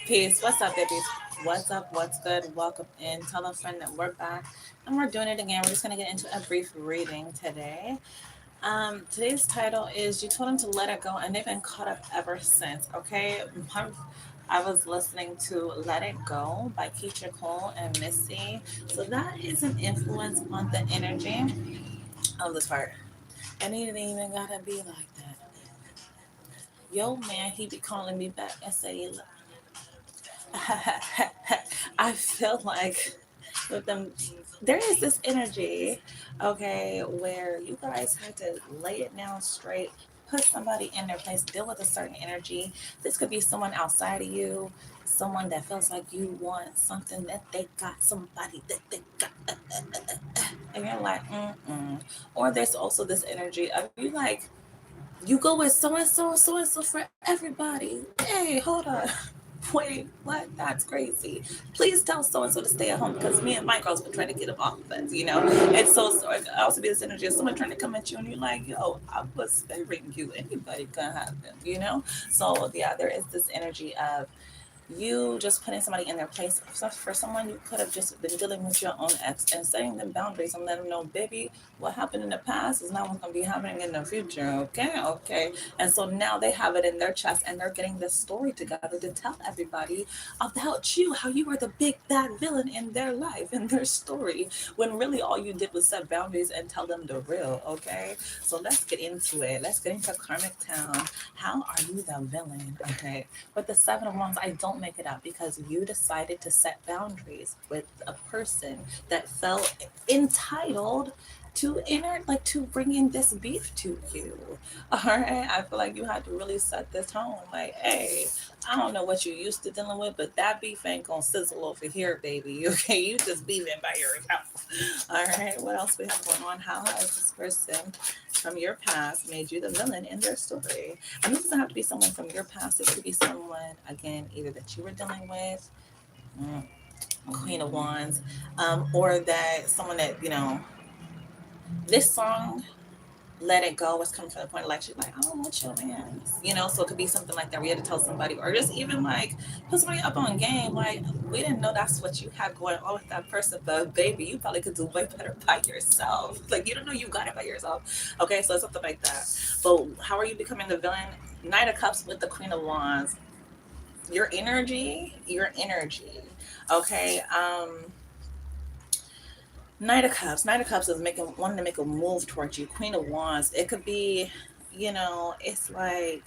Peace. What's up, babies? What's up? What's good? Welcome in. Tell a friend that we're back and we're doing it again. We're just going to get into a brief reading today. Today's title is You Told Them to Let It Go, and they've been caught up ever since. Okay. I was listening to Let It Go by Keisha Cole and Missy. So that is an influence on the energy of this part. And it ain't even gotta be like that. Yo, man, he be calling me back and saying, I feel like with them, there is this energy, okay, where you guys have to lay it down straight, put somebody in their place, deal with a certain energy. This could be someone outside of you, someone that feels like you want something that they got, somebody that they got, and you're like, mm-mm. Or there's also this energy of you like, you go with so and so for everybody. Hey, hold on. Wait, what? That's crazy. Please tell so and so to stay at home because me and my girls been trying to get him off of us. And so it could also be this energy of someone trying to come at you and you're like, yo, I was sparing you. Anybody can have him. So yeah, there is this energy of you just putting somebody in their place. So for someone, you could have just been dealing with your own ex and setting them boundaries and letting them know, baby, what happened in the past is not what's going to be happening in the future. Okay. And so now they have it in their chest and they're getting this story together to tell everybody about you, how you were the big bad villain in their life, in their story, when really all you did was set boundaries and tell them the real. Okay. So let's get into it. Let's get into Karmic Town. How are you the villain? Okay. With the Seven of Wands, I don't make it up because you decided to set boundaries with a person that felt entitled to to bringing this beef to you. All right, I feel like you had to really set the tone. Like, hey, I don't know what you used to dealing with, but that beef ain't gonna sizzle over here, baby. Okay, you just beefing by yourself. All right, what else we have going on? How has this person from your past made you the villain in their story? And this doesn't have to be someone from your past. It could be someone, again, either that you were dealing with, Queen of Wands, or that someone that, this song, Let It Go, was coming to the point like, she's like, I don't want your man. So it could be something like that. We had to tell somebody, or just even like put somebody up on game. Like, we didn't know that's what you had going on with that person, but baby, you probably could do way better by yourself. Like, you don't know you got it by yourself. Okay, so it's something like that. But how are you becoming the villain? Knight of Cups with the Queen of Wands. Your energy. Okay. Knight of Cups is wanting to make a move towards you. Queen of Wands. It could be, it's like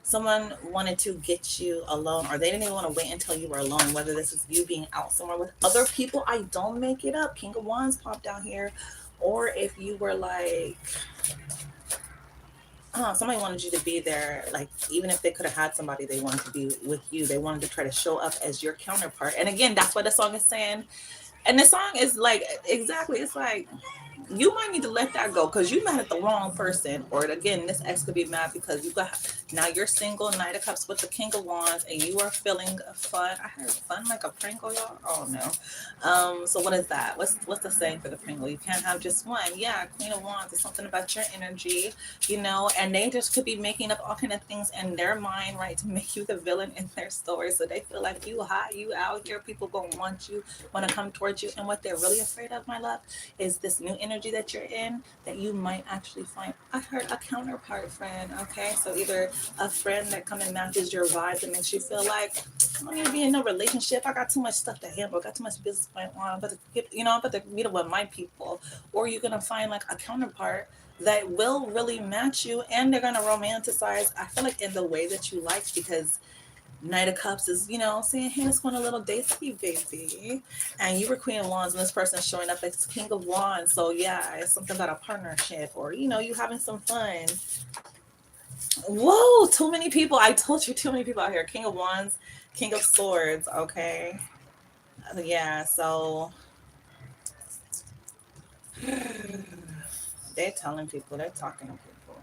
someone wanted to get you alone, or they didn't even want to wait until you were alone. Whether this is you being out somewhere with other people, I don't make it up. King of Wands popped down here, or if you were like, somebody wanted you to be there, like even if they could have had somebody they wanted to be with you, they wanted to try to show up as your counterpart. And again, that's what the song is saying. And the song is like, exactly, it's like you might need to let that go because you're mad at the wrong person. Or again, this ex could be mad because you got, now you're single, Knight of Cups with the King of Wands, and you are feeling fun. I heard fun like a Pringle, y'all. Oh no. So what is that? What's the saying for the Pringle? You can't have just one. Yeah, Queen of Wands is something about your energy. And they just could be making up all kind of things in their mind, right, to make you the villain in their story. So they feel like you hot, you out here, people gonna want you, want to come towards you. And what they're really afraid of, my love, is this new energy that you're in, that you might actually find, I heard, a counterpart friend. Okay, so either a friend that come and matches your vibe that makes you feel like, I don't need to be in no relationship, I got too much stuff to handle, I got too much business going on, but I'm about to meet up with my people. Or you're gonna find like a counterpart that will really match you, and they're gonna romanticize, I feel like, in the way that you like, because Knight of Cups is, saying, hey, let's go on a little date with you, baby. And you were Queen of Wands, and this person's showing up as King of Wands. So, yeah, it's something about a partnership, or, you having some fun. Whoa, too many people. I told you, too many people out here. King of Wands, King of Swords, okay? Yeah, so they're telling people, they're talking to people.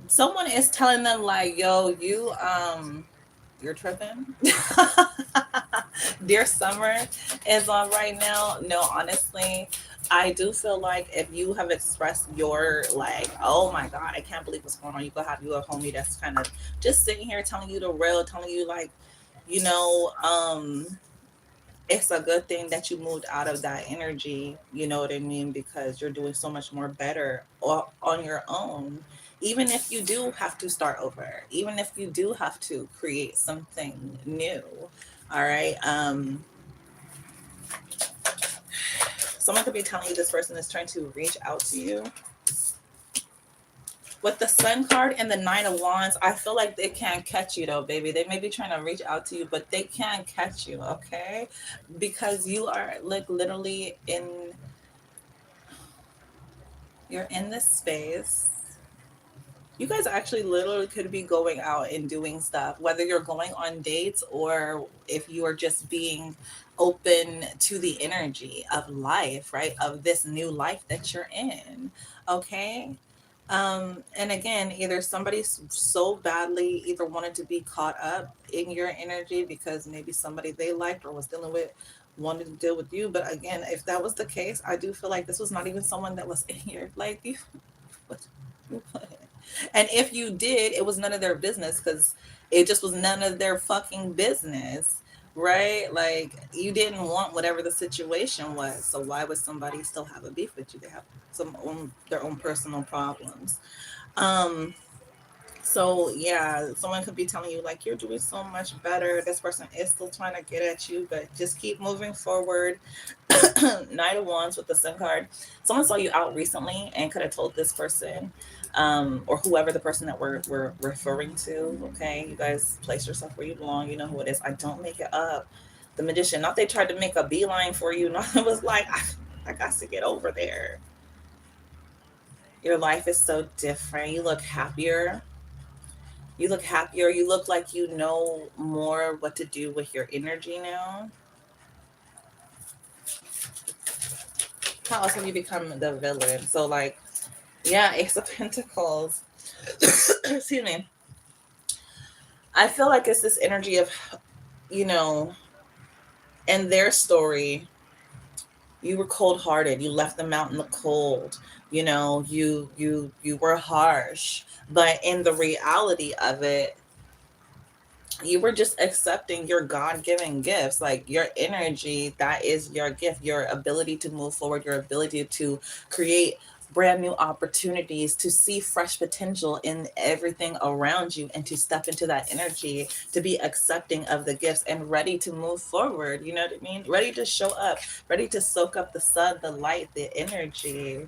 Someone is telling them, like, yo, you're tripping. Dear Summer is on right now. No, honestly, I do feel like if you have expressed your, like, oh my God, I can't believe what's going on, you go have you a homie that's kind of just sitting here telling you the real, telling you like, you know, it's a good thing that you moved out of that energy, you know what I mean? Because you're doing so much more better on your own. Even if you do have to start over, even if you do have to create something new. All right. Someone could be telling you this person is trying to reach out to you. With the Sun card and the Nine of Wands, I feel like they can't catch you though, baby. They may be trying to reach out to you, but they can't catch you, okay? Because you are like literally in, you're in this space. You guys actually literally could be going out and doing stuff, whether you're going on dates or if you are just being open to the energy of life, right? Of this new life that you're in. Okay. And again, either somebody so badly either wanted to be caught up in your energy because maybe somebody they liked or was dealing with wanted to deal with you. But again, if that was the case, I do feel like this was not even someone that was in your life. And if you did, it was none of their business because it just was none of their fucking business, right? Like you didn't want whatever the situation was. So why would somebody still have a beef with you? They have their own personal problems. Um, so yeah, someone could be telling you like you're doing so much better. This person is still trying to get at you, but just keep moving forward. Knight of Wands with the Sun card. Someone saw you out recently and could have told this person, or whoever the person that we're referring to. Okay, you guys place yourself where you belong. You know who it is. I don't make it up. The Magician. Not they tried to make a beeline for you. Not it was like I got to get over there. Your life is so different. You look happier. You look happier. You look like you know more what to do with your energy now. How else have you become the villain? So like, yeah, Ace of Pentacles. Excuse me. I feel like it's this energy of, you know, in their story, you were cold hearted. You left them out in the cold. You know, you were harsh. But in the reality of it, you were just accepting your God-given gifts, like your energy. That is your gift, your ability to move forward, your ability to create brand new opportunities, to see fresh potential in everything around you, and to step into that energy, to be accepting of the gifts and ready to move forward. You know what I mean? Ready to show up, ready to soak up the sun, the light, the energy.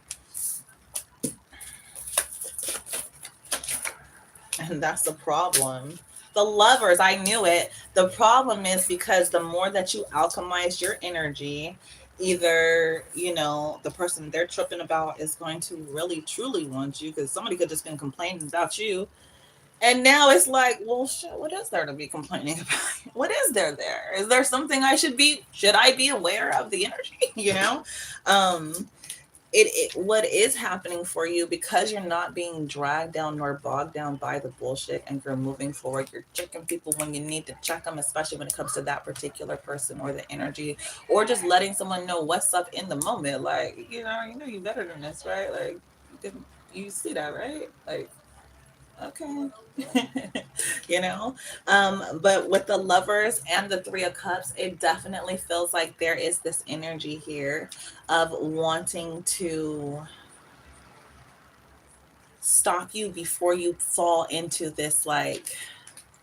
And that's the problem. The Lovers, I knew it. The problem is because the more that you alchemize your energy, either, you know, the person they're tripping about is going to really truly want you because somebody could just been complaining about you. And now it's like, well, shit, what is there to be complaining about? What is there? Is there something should I be aware of the energy? You know? Um, it what is happening for you because you're not being dragged down nor bogged down by the bullshit and you're moving forward. You're checking people when you need to check them, especially when it comes to that particular person or the energy, or just letting someone know what's up in the moment. Like, you better than this, right? Like, you see that, right? Like, okay. you know but with the Lovers and the Three of Cups, it definitely feels like there is this energy here of wanting to stop you before you fall into this like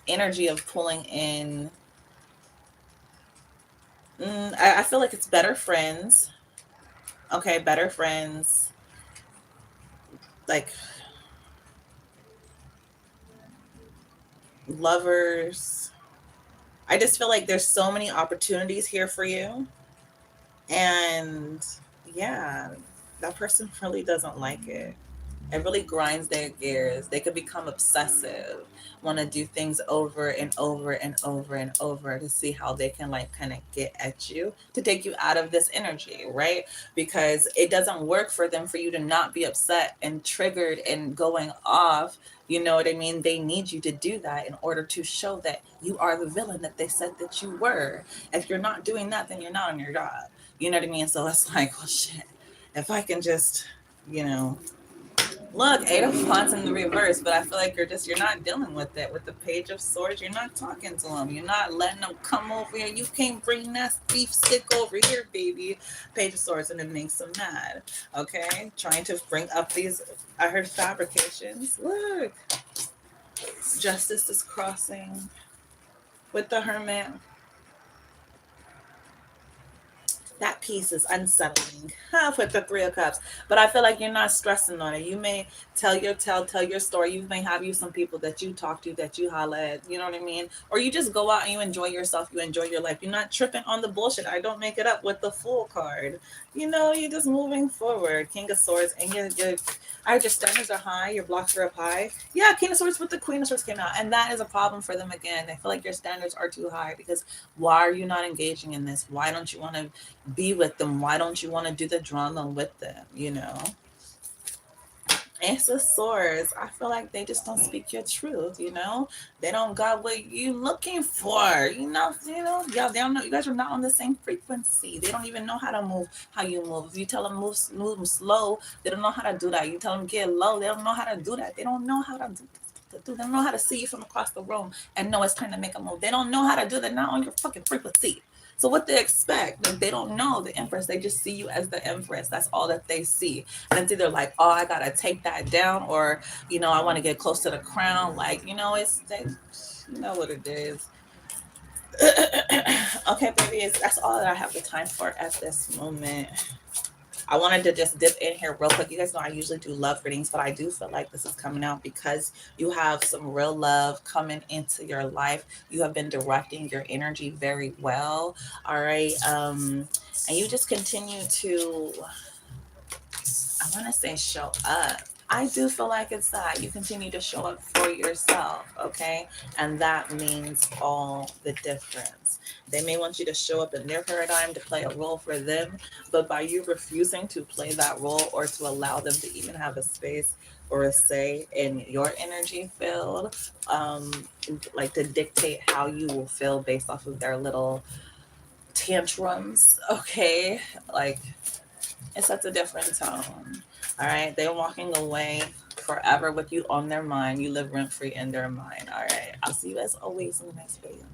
energy of pulling in. I feel like it's better friends. Okay, better friends, like lovers. I just feel like there's so many opportunities here for you. And yeah, that person really doesn't like it. It really grinds their gears. They could become obsessive, want to do things over and over and over and over to see how they can like kind of get at you to take you out of this energy, right? Because it doesn't work for them for you to not be upset and triggered and going off. You know what I mean? They need you to do that in order to show that you are the villain that they said that you were. If you're not doing that, then you're not on your job. You know what I mean? So it's like, well, shit. If I can just, you know, Look, Eight of Wands in the reverse, but I feel like you're not dealing with it. With the Page of Swords, you're not talking to them. You're not letting them come over here. You can't bring that beef stick over here, baby. Page of Swords, and it makes them mad. Okay, trying to bring up these. I heard fabrications. Look, Justice is crossing with the Hermit. That piece is unsettling with the Three of Cups. But I feel like you're not stressing on it. You may tell your story. You may have you some people that you talk to, that you holla at, you know what I mean? Or you just go out and you enjoy yourself, you enjoy your life. You're not tripping on the bullshit. I don't make it up with the Fool card. You know, you're just moving forward. King of Swords, and your standards are high, your blocks are up high. Yeah, King of Swords with the Queen of Swords came out. And that is a problem for them again. They feel like your standards are too high because why are you not engaging in this? Why don't you want to be with them? Why don't you want to do the drama with them? You know, Ace of Swords, I feel like they just don't speak your truth. You know, they don't got what you looking for. Yeah, they don't know. You guys are not on the same frequency. They don't even know how to move how you move. If you tell them move slow, they don't know how to do that. You tell them get low, they don't know how to do that. They don't know how to do. They don't know how to see you from across the room and know it's time to make a move. They don't know how to do that. Not on your fucking frequency. So what they expect, like, they don't know the Empress. They just see you as the Empress. That's all that they see. And it's either like, oh, I gotta take that down, or I want to get close to the crown. Like, you know what it is. Okay, baby, that's all that I have the time for at this moment. I wanted to just dip in here real quick. You guys know I usually do love readings, but I do feel like this is coming out because you have some real love coming into your life. You have been directing your energy very well. All right. And you just continue to, I want to say, show up. I do feel like it's that you continue to show up for yourself, okay? And that means all the difference. They may want you to show up in their paradigm to play a role for them, but by you refusing to play that role or to allow them to even have a space or a say in your energy field, um, like to dictate how you will feel based off of their little tantrums, okay? Like, it sets a different tone. All right. They're walking away forever with you on their mind. You live rent free in their mind. All right. I'll see you as always in the next video.